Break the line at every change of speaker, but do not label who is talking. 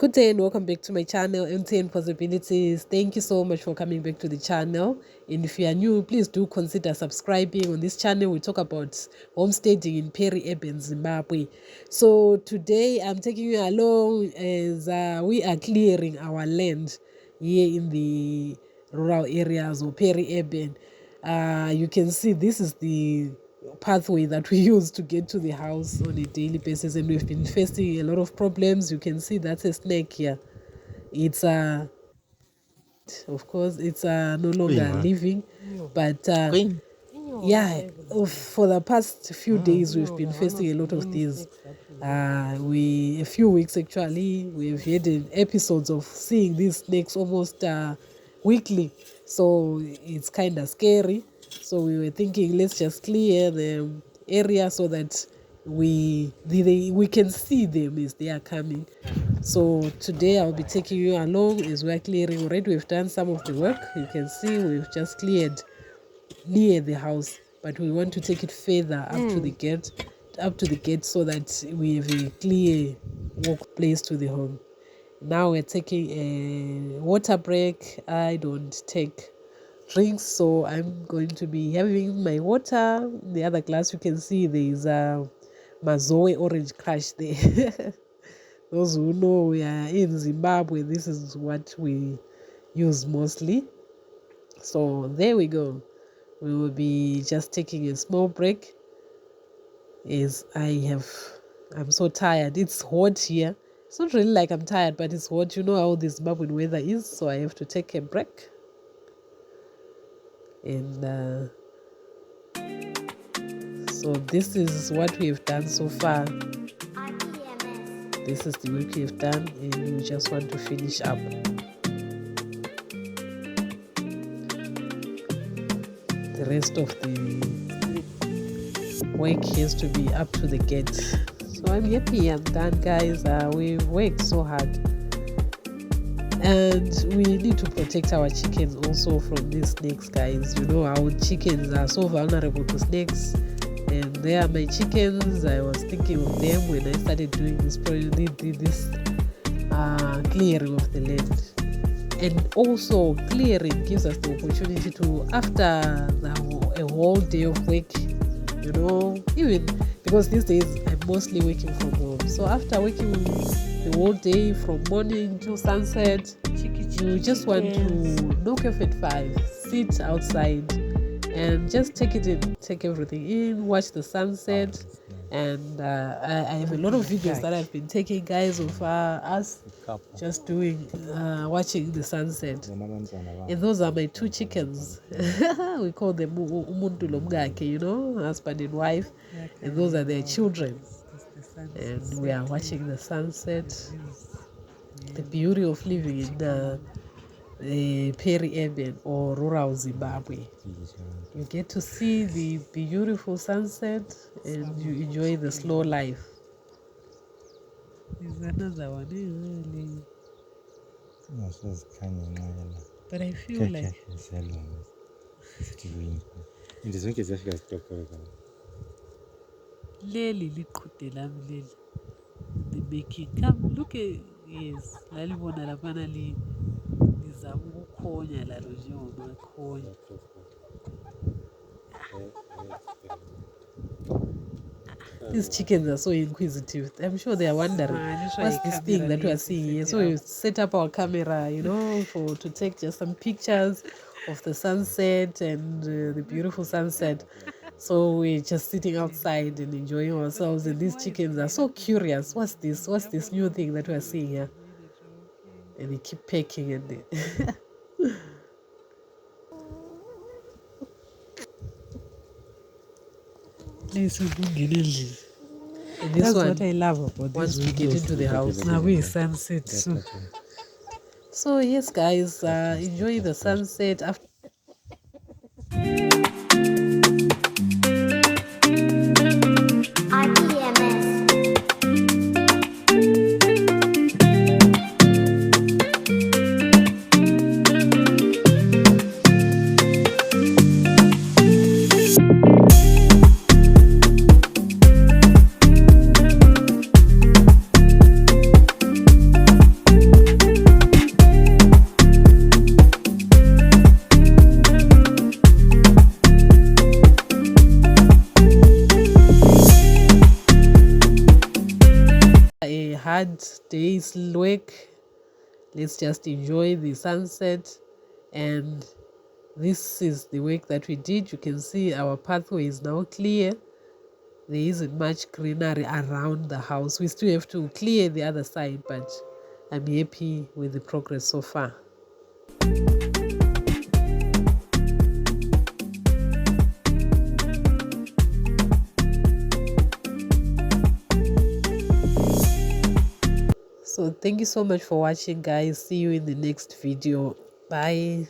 Good day and welcome back to my channel, MTN Possibilities. Thank you so much for coming back to the channel. And if you are new, please do consider subscribing. On this channel, we talk about homesteading in peri-urban Zimbabwe. So today, I'm taking you along as we are clearing our land here in the rural areas or peri-urban. You can see this is the pathway that we use to get to the house on a daily basis, and we've been facing a lot of problems. You can see that's a snake here. It's of course it's no longer living, but yeah, for the past few days we've been facing a lot of these. A few weeks actually, we've had episodes of seeing these snakes almost weekly, so it's kind of scary. So we were thinking, let's just clear the area so that we can see them as they are coming. So today I'll be taking you along as we're clearing. Already we've done some of the work. You can see we've just cleared near the house, but we want to take it further up to the gate so that we have a clear walk place to the home. Now we're taking a water break. I don't take drinks, so I'm going to be having my water. In the other glass, you can see there's a Mazoe orange crush there. Those who know we are in Zimbabwe, this is what we use mostly. So there we go. We will be just taking a small break as I'm so tired. It's hot here. It's not really like I'm tired, but it's hot. You know how the Zimbabwean weather is, so I have to take a break. And so this is what we have done so far. This is the work we have done, and we just want to finish up. The rest of the work has to be up to the gate. So I'm happy I'm done, guys. We've worked so hard, and we need to protect our chickens also from these snakes, guys. You know, our chickens are so vulnerable to snakes, and they are my chickens. I was thinking of them when I started doing this clearing of the land. And also clearing gives us the opportunity to, after a whole day of work, you know, even because these days I'm mostly working from home. So after working the whole day from morning to sunset, you just want to knock off at 5, sit outside and just take it in, take everything in, watch the sunset. And I have a lot of videos that I've been taking, guys, of us just doing watching the sunset. And those are my 2 chickens. We call them umuntu lomgake, you know, husband and wife, and those are their children. And we are watching the sunset. The beauty of living in the peri-urban or rural Zimbabwe. You get to see the beautiful sunset and you enjoy the slow life. There's another one, really. But I feel like Leli liqhude lami leli. The making. Come look at, yes, lalibona lapana lizama ukukhonya lalo njengoba khonya. These chickens are so inquisitive. I'm sure they are wondering what's this thing that we are seeing here. So we set up our camera, you know, to take just some pictures of the sunset and the beautiful sunset. So we're just sitting outside and enjoying ourselves. And these chickens are so curious. What's this? What's this new thing that we're seeing here? And they keep pecking and they and this
That's
one,
what I love about
once
this
we get into the house.
Now we sunset soon.
So yes, guys, enjoy the sunset after. a hard day's work, let's just enjoy the sunset. And this is the work that we did. You can see our pathway is now clear. There isn't much greenery around the house. We still have to clear the other side, but I'm happy with the progress so far. So thank you so much for watching, guys. See you in the next video. Bye.